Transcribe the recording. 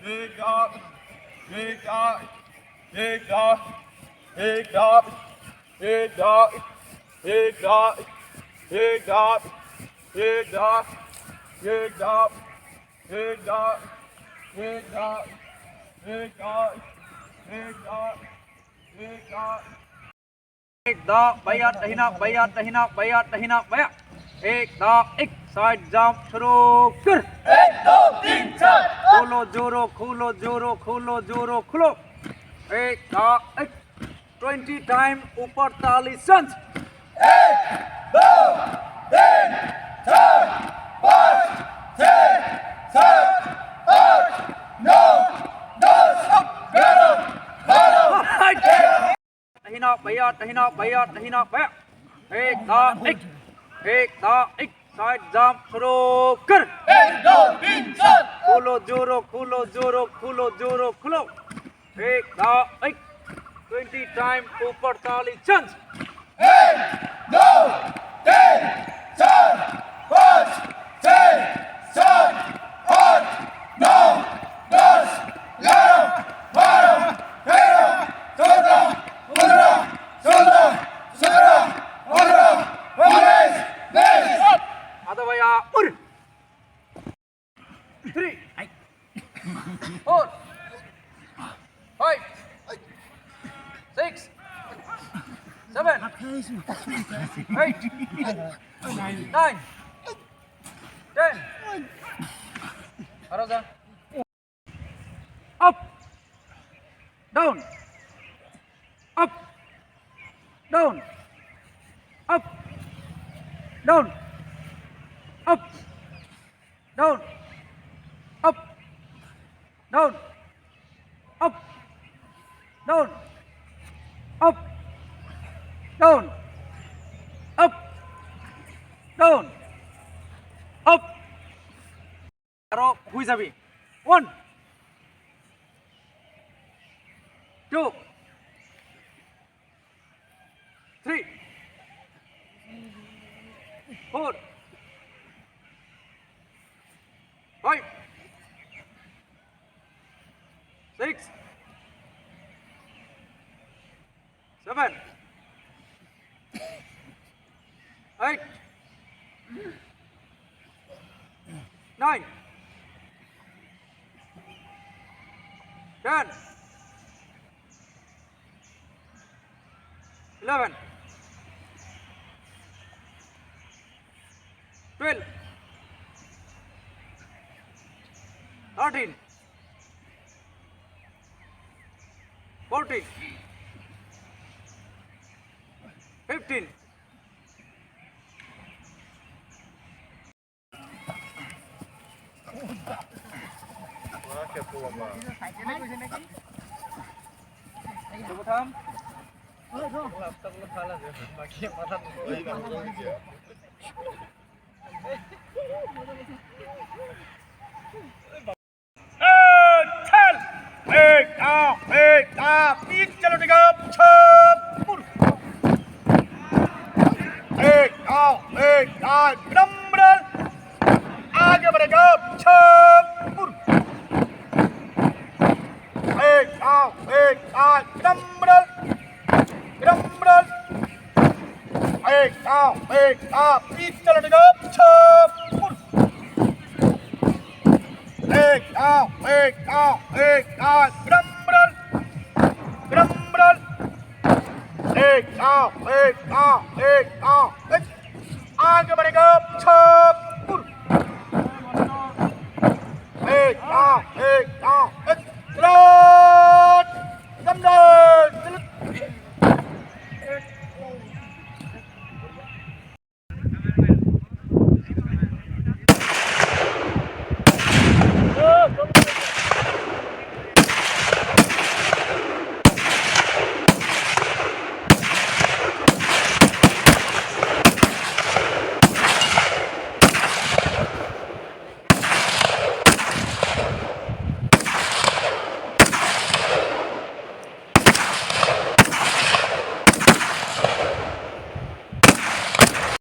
Pick up, pick up, pick up, pick up, pick up, pick up, pick up, pick up, pick up, pick up, pick up, pick up, pick up, pick up. एक दा बैया टहिना बैया टहिना बैया टहिना बैया एक दा एक side jump शुरू कर 1 2 3 4 खोलो जोरो खोलो जोरो खोलो जोरो खोलो एक दा एक 20 टाइम ऊपर ताली संस 1 2 3 4 5 6 7 8 9 10 11 12 टहिना बैया टहिना बैया टहिना बैया एक दा एक साइड जंप शुरू कर 1 2 3 4 खोलो जोरो खोलो जोरो खोलो जोरो खोलो एक दा एक 20 टाइम ऊपर ताली चांस 1 2 3 4 5 6 7 8 9 10 11 12 13 14 15 16 17 18 19 20 आधा भैया उर 3 4 5 6 7 8 9 10 Arosa up down up down up down up down up down up down up down up down up arrow hui jabi 1 2 3 4 5 6 7 8 9 10 11 12 13 14 15 आगे बढ़ेगा छपुर एक क्रम्बल एक पीछे चलेगा छपुर एक